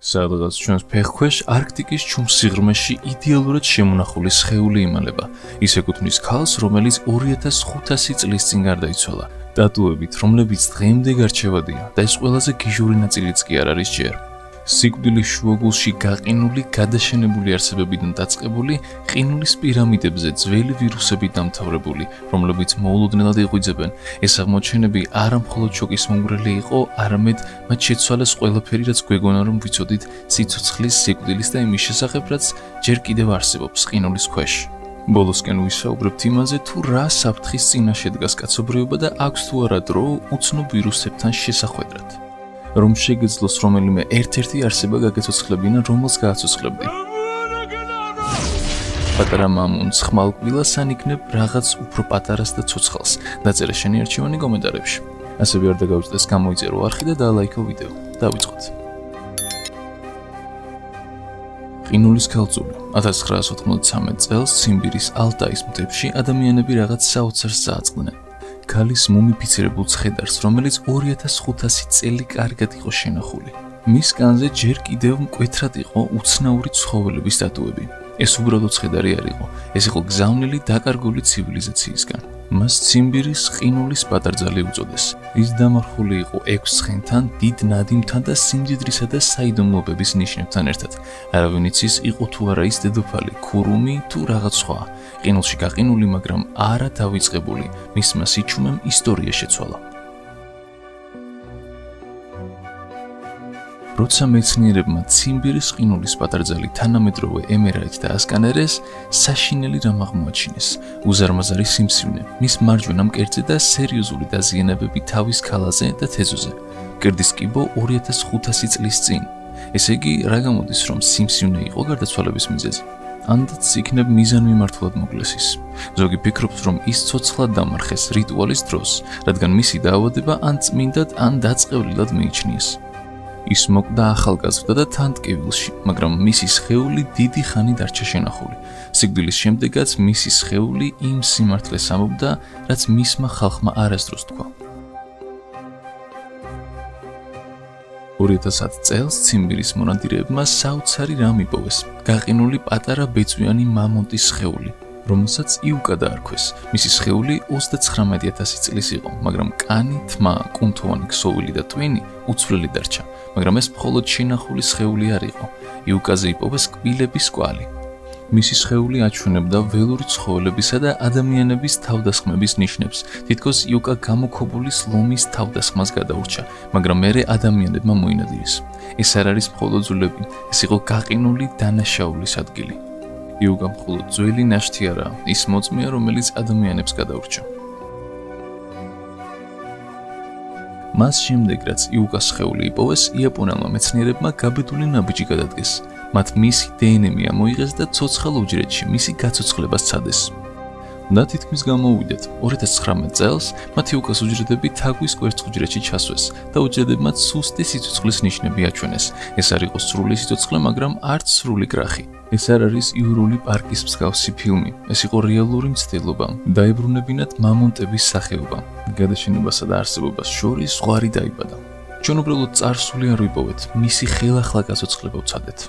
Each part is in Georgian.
სადღაც ჩვენს ფეხქვეშ არქტიკის ჩუმ სიღრმეში იდეალურად შემონახული სხეული იმალება. ის ეკუთვნის ქალს, რომელიც 2500 წლის წინ გარდაიცვალა. ტატუებით, რომლებიც დღემდე გარჩევადია და ეს ყველაზე გიჟური ნაწილიც კი არ არის ჯერ. სიკვდილის შუაგულში გაყინული, გადაშენებული არსებებიდან დაწყებული, ყინულის პირამიდებზე ძველი ვირუსებით დამთავრებული, რომლებიც მოულოდნელად იღვიძებენ. ეს აღმოჩენები არა მხოლოდ შოკის მომგვრელი იყო, არამედ მათ შეცვალეს ყველაფერი, რაც გვეგონა რომ ვიცოდით სიცოცხლის, სიკვდილის და იმის შესახებ, რაც ჯერ კიდევ არსებობს ყინულის ქვეშ. ბოლოსკენ ვისაუბრებთ იმაზე, თუ რა საფრთხის წინაშე დგას კაცობრიობა და აქვს თუ არა დრო უცნობ ვირუსებთან შესახვედრად. რომ შეგეძლოს რომელიმე ერთ-ერთი არსება გაგეცოცხლებინა, რომელს გააცოცხლებდი. პატარა მამონტს ხმალკბილას ან იქნებ რაღაც უფრო პატარას და ცოცხალს. დაწერე შენი არჩევანი კომენტარებში. ასევე არ დაგაუწყდეს გამოიწერო არხი და დაალაიქო ვიდეო. დავიწყოთ. ყინულის ქალწული 1993 წელს ციმბირის ალტაის მთებში ადამიანები რაღაც საოცარს წააწყდნენ. ქალის მუმიფიცირებულ ცხედარს, რომელიც 2500 წელი კარგად იყო შენახული. მის კანზე ჯერ კიდევ მკვეთრად იყო უცნაური ცხოველების ტატუები. ეს უბრალოდ ცხედარი არ იყო, ეს იყო გზავნილი დაკარგული ცივილიზაციისგან. მას ციმბირის ყინულის პატარძალი უწოდეს. ის დამარხული იყო 6 ცხენთან, დიდ ნადიმთან და სიმდიდრისა და საიდუმლოების ნიშნებთან ერთად. არავინ იცის, იყო თუ არა ის დედოფალი, ქურუმი თუ რაღაც სხვა. ყინულში გაყინული, მაგრამ არა დავიწყებული, მისმა სიჩუმემ ისტორია შეცვალა. როცა მეცნიერებმა ციმბირის ყინულის პატარძალი თანამედროვე ემერალით დაასკანერეს, საშინელი რამ აღმოაჩინეს. უზარმაზარი სიმსივნე, მის მარჯვენა მკერდზე და სერიოზული დაზიანებები თავის ქალაზე და თეზოზე. მკერდის კიბო 2500 წლის წინ. ესე იგი, რა გამოდის, რომ სიმსივნე იყო გარდაცვალების მიზეზი? ანდაც იქნებ მიზანმიმართულად მოკლესის. ზოგი ფიქრობს, რომ ის ცოცხლად დამარხეს რიტუალის დროს, რადგან მისი დაავადება ან წმინდად, ან დაწყევლილად მიიჩნიეს. ის მოკვდა ახალგაზრდა და თან ტკივილში, მაგრამ მისი სხეული დიდი ხანი დარჩა შენახული. სიკვდილის შემდეგაც მისი სხეული იმ სიმართლეს ამბობდა, რაც მისმა ხალხმა არასდროს თქვა. 2010 წელს ციმბირის მონადირეებმა საოცარი რამ იპოვეს. გაყინული პატარა ბეწვიანი მამონტის სხეული, რომელსაც იუკა დაარქვეს. მისი სხეული 39000 წლის იყო, მაგრამ კანი, თმა, კუნთოვანი ქსოვილი და ტვინი უცვლელი დარჩა. მაგრამ ეს მხოლოდ შენახული სხეული არ იყო. იუკაზე იპოვეს კბილების კვალი. მისი სხეული აჩვენებდა ველური ცხოველებისა და ადამიანების თავდასხმების ნიშნებს. თითქოს იუკა გამოქვაბულის ლომის თავდასხმას გადაურჩა, მაგრამ მერე ადამიანებმა მოინადირეს. ეს არ არის მხოლოდ ძვლები, ეს იყო გაყინული დანაშაულის ადგილი. იუკა მხოლოდ ძველი ნაშთი არაა, ის მოწმეა, რომელიც ადამიანებს გადაურჩა. მას შემდეგ, რაც იუკას სხეული იპოვეს, იაპონელმა მეცნიერებმა გაბედული ნაბიჯი გადადგეს. მათ მისი დნმ ამოიღეს და ცოცხალ უჯრედში მისი გაცოცხლება სცადეს. და თითქმის გამოუვიდეთ. 2019 წელს მათ იუკას უჯრედები თაგვის კვერცხუჯრედში ჩასვეს და უჯრედებმა სუსტი სიცოცხლის ნიშნები აჩვენეს. ეს არ იყო სრული სიცოცხლე, მაგრამ არც სრული კრახი. ეს არ არის იურული პარკის მსგავსი ფილმი, ეს იყო რეალური მცდელობა. დაებრუნებინათ მამონტების სახეობა. გადაშენებასა და არსებობას შორის ზღვარი დაიბადა. ჩვენ უბრალოდ წარსული არ ვიპოვეთ, მისი ხელახლა გაცოცხლება ვცადეთ.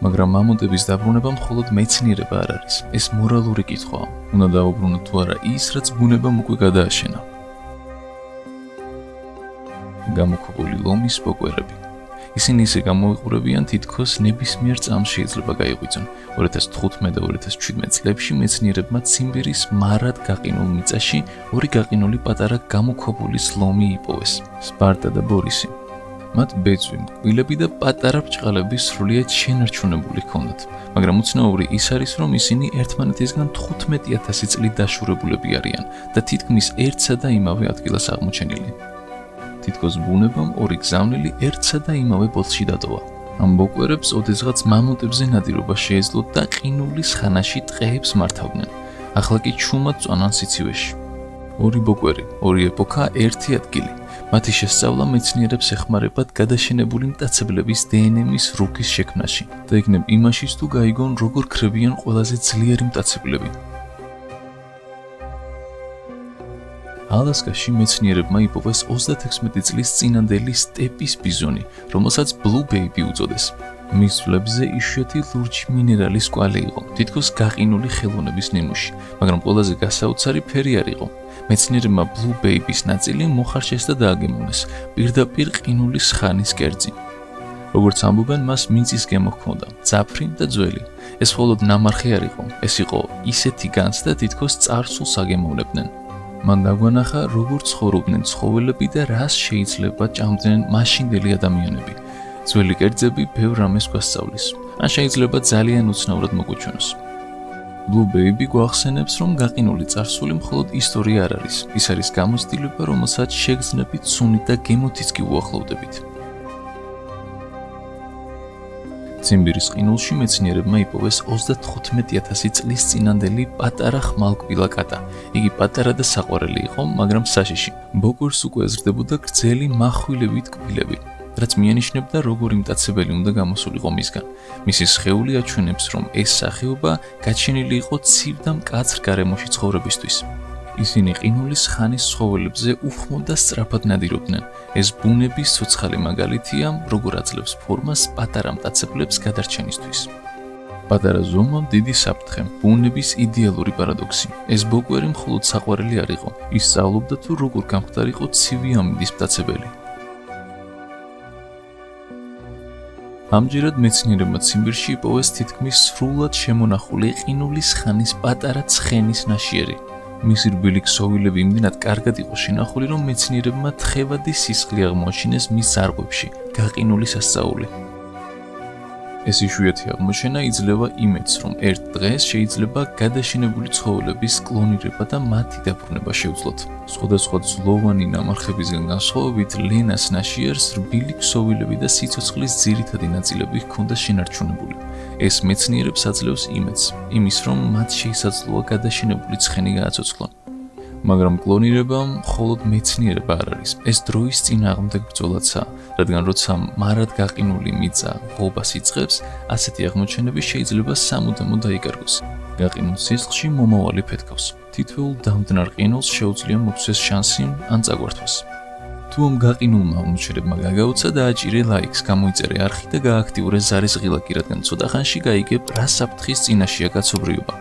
მაგრამ მამონტების დაბრუნება მხოლოდ მეცნიერება არ არის. ეს მორალური კითხვაა. უნდა დაუბრუნოთ თუ არა ის, რაც ბუნებამ უკვე გადააშენა. გამოქვაბული ლომის ბოკვერები. ისინი ისე გამოიყურებიან, თითქოს ნებისმიერ წამს შეიძლება გაიღვიძონ. 2015 და 2017 წლებში მეცნიერებმა ციმბირის მარად გაყინულ მიწაში ორი გაყინული პატარა გამოქვაბულის ლომი იპოვეს. სპარტა და ბორისი. მათ ბეწვი, მკბილები და პატარა ბრჭყალები სრულიად შენარჩუნებული ჰქონდათ, მაგრამ უცნაური ის არის, რომ ისინი ერთმანეთისგან 15000 წლით დაშორებულები არიან და თითქმის ერთსა და იმავე ადგილას აღმოჩენილი. თითქოს ბუნებამ ორი გზავნილი ერთსა და იმავე ბოთლში დატოვა. ამ ბოკვერებს ოდესღაც მამონტებზე ნადირობა შეეძლოთ და ყინულის ხანაში ტყეებს მართავდნენ. ახლა კი ჩუმად წვანან სიცივეში. ორი ბოკვერი, ორი ეპოქა, ერთი ადგილი. მათი შესწავლა მეცნიერებს ეხმარებათ გადაშენებული მტაცებლების დნმ-ის რუქის შექმნაში და იქნებ იმაშიც თუ გაიგონ როგორ ქრებიან ყველაზე ძლიერი მტაცებლები. ალასკაში მეცნიერებმა იპოვეს 36 წლის წინანდელი სტეპის ბიზონი, რომელსაც Blue Baby უწოდეს. მის ძვლებზე იშვიათი ლურჯი მინერალის კვალი იყო, თითქოს გაყინული ხელოვნების ნიმუში, მაგრამ ყველაზე გასაოცარი ფერი არ იყო. მეცნიერებმა Blue Baby-ის ნაწილი მოხარშეს და დააგემოვნეს პირდაპირ ყინულის ხანის კერძი. როგორც ამბობენ, მას მიწის გემო ჰქონდა, ძაფრი და ძველი. ეს მხოლოდ ნამარხი არ იყო, ეს იყო ისეთი განცდა, თითქოს წარსულს აგემოვნებდნენ. მან დაგვანახა, როგორ ცხოვრობდნენ ცხოველები და რას შეიძლება ჭამდნენ მაშინდელი ადამიანები. ძველი კერძები ბევრ რამეს გვასწავლის, ან შეიძლება ძალიან უცნაურად მოგვეჩვენოს. Blue Baby გვახსენებს, რომ გაყინული წარსული მხოლოდ ისტორია არ არის, ის არის გამოცდილება, რომელსაც შეგრძნებით ცუნით და გემოთიც კი უახლოვდებით. ციმბირის ყინულში მეცნიერებმა იპოვეს 35,000 წლის წინანდელი პატარა ხმალკბილა კატა. იგი პატარა და საყვარელი იყო, მაგრამ საშიში. ბოკვერს უკვე ეზრდებოდა გრძელი מחვილებით კბილები, რაც მიანიშნებდა, როგორი მტაცებელი უნდა გამოსულიყო მისგან. მისი სხეული აჩვენებს, რომ ეს სახეობა გაჩენილი იყო ცივ და მკაცრ გარემოში ცხოვრებისთვის. ისინი ყინულის ხანის ცხოველებზე უხმოდ და სწრაფად ნადირობდნენ. ეს ბუნების ცოცხალი მაგალითია, როგორ აძლევს ფორმას პატარა მტაცებლებს გადარჩენისთვის. პატარა ზომა დიდი საფრთხე, ბუნების იდეალური პარადოქსი. ეს ბოკვერი მხოლოდ საყვარელი არ იყო, ის სწავლობდა თუ როგორ გამხდარიყო ცივი ამინდის მტაცებელი. ამჯერად მეცნიერებმა ციმბირში იპოვეს თითქმის სრულად შემონახული ყინულის ხანის პატარა ცხენის ნაშიერი. მისი რბილი ქსოვილები იმდენად კარგად იყო შენახული, რომ მეცნიერებმა თხევადი სისხლი აღმოაჩინეს მის ზარღვებში, გაყინული სასწაული. ეს იშვიათი აღმოჩენა იძლევა იმედს, რომ ერთ დღეს შეიძლება გადაშენებული ცხოველების კლონირება და მათი დაბრუნება შევძლოთ. სხვადასხვა ძვლოვანი ნამარხებისგან განსხვავებით, ლენას ნაშიერს რბილი ქსოვილები და სიცოცხლის ძირითადი ნაწილები ჰქონდა შენარჩუნებული. ეს მეცნიერებს აძლევს იმედს, იმის რომ მათ შესაძლოა გადაშენებული ცხენი გააცოცხლონ. მაგრამ კლონირება მხოლოდ მეცნიერება არ არის, ეს დროის წინააღმდეგ ბრძოლაცაა, რადგან როცა მარად გაყინული მიწა ღობას იწყებს, ასეთი აღმოჩენები შეიძლება სამუდამოდ დაიკარგოს. გაყინულ სისხლში მომავალი ფეთქავს. თითოეულ დამდნარ ყინულს შეუძლია მოგვცეს შანსი ან წაგვართვას. თუ ამ გაყინულმა აღმოჩენებმა გაგაუცა, დააჭირე ლაიქს, გამოიწერე არხი და გააქტიურე ზარის ღილაკი, რადგან ცოტა ხანში გაიგებ, რა საფრთხის წინაშეა კაცობრიობა.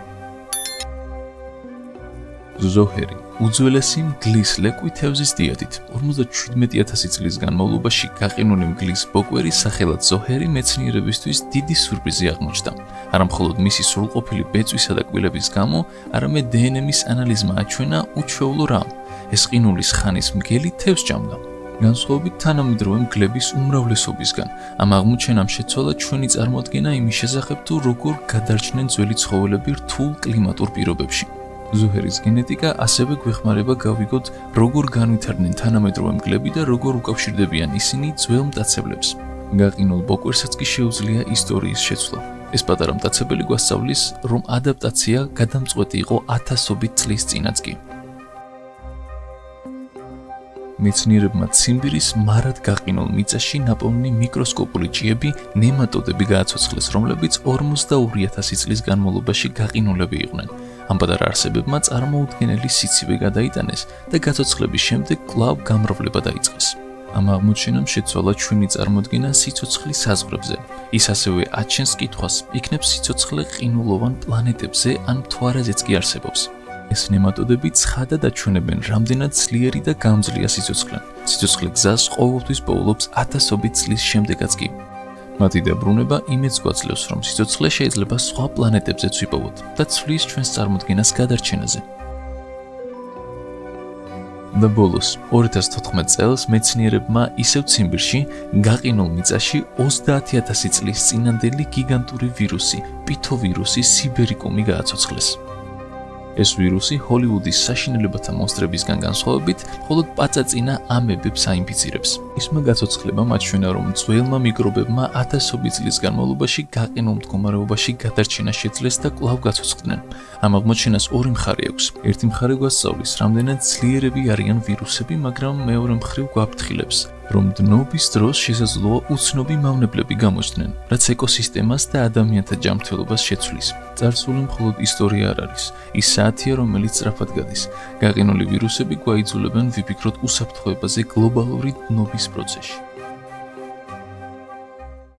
ზოჰერი უძველესი მგლის ლეკვი თევზის დიადით. 57,000 წლის განმავლობაში გაყინული მგლის ბოკვერი სახელად ზოჰერი მეცნიერებისთვის დიდი სურპრიზი აღმოჩნდა. არა მხოლოდ მისი სრულყოფილი ბეწვისა და კბილების გამო, არამედ დნმ-ის ანალიზმა აჩვენა უჩვეულო რამ. ეს ყინულის ხანის მგელი თევზს ჭამდა. განსხვავებით თანამედროვე მგლების უმრავლესობისგან, ამ აღმოჩენამ შეცვალა ჩვენი წარმოდგენა იმის შესახებ, თუ როგორ გადარჩნენ ძველი ცხოველები რთულ კლიმატურ პირობებში. ზოჰერის გენეტიკა ასევე გვეხმარება გავიგოთ, როგორ განვითარდნენ თანამედროვე მგლები და როგორ უკავშირდებიან ისინი ძველ მტაცებლებს. გაყინულ ბოკვერსაც კი შეუძლია ისტორიის შეცვლა. ეს პატარა მტაცებელი გვასწავლის, რომ ადაპტაცია გადამწყვეტი იყო ათასობით წლის წინაც კი. მეცნიერებმა ციმბირის მარად გაყინულ მიწაში ნაპოვნი მიკროსკოპული ჭიები, ნემატოდები გააცოცხლეს, რომლებიც 42,000 წლის განმავლობაში გაყინულები იყვნენ. ამ პატარა არსებებმა წარმოუდგენელი სიცივე გადაიტანეს და გაცოცხლების შემდეგ კვლავ გამრავლება დაიწყეს. ამ აღმოჩენამ შეცვალა ჩვენი წარმოდგენა სიცოცხლის საზღვრებზე. ის ასევე აჩენს კითხვას, იქნებ სიცოცხლე ყინულოვან პლანეტებზე ან მთვარეზეც კი არსებობს. ეს ნემატოდები ცხადად აჩვენებენ, რამდენად ძლიერი და გამძლეა სიცოცხლე. სიცოცხლე გზას ყოველთვის პოულობს ათასობით წლის შემდეგაც კი. მათი დაბრუნება იმედს გვაძლევს, რომ სიცოცხლე შეიძლება სხვა პლანეტებზეც ვიპოვოთ და ცვლის ჩვენს წარმოდგენას გადარჩენაზე. და ბოლოს, 2014 წელს მეცნიერებმა ისევ ციმბირში, გაყინულ მიწაში 30,000 წლის წინანდელი გიგანტური ვირუსი, პითოვირუსი სიბერიკუმი გააცოცხლეს. ეს ვირუსი ჰოლივუდის საშინელებათა მონსტრებისგან განსხვავებით, მხოლოდ პაწაწინა ამებებს აინფიცირებს. ისმა გაცოცხლებამ აჩვენა, რომ ძველმა მიკრობებმა ათასობით წლის განმავლობაში გაყინულ მდგომარეობაში გადარჩენა შეძლეს და კვლავ გაცოცხლდნენ. ამ აღმოჩენას ორი მხარე აქვს. ერთი მხარე გვასწავლის, რამდენად ძლიერები არიან ვირუსები, მაგრამ მეორე მხრივ გვაფრთხილებს, რომ დნობის დროს შესაძლოა უცნობი მავნებლები გამოჩნდნენ, რაც ეკოსისტემას და ადამიანთა ჯანმრთელობას შეცვლის. წარსული მხოლოდ ისტორია არ არის, ის საათია, რომელიც სწრაფად გადის. გაყინული ვირუსები გვაიძულებენ ვიფიქროთ უსაფრთხოებაზე გლობალური დნობის პროცესში.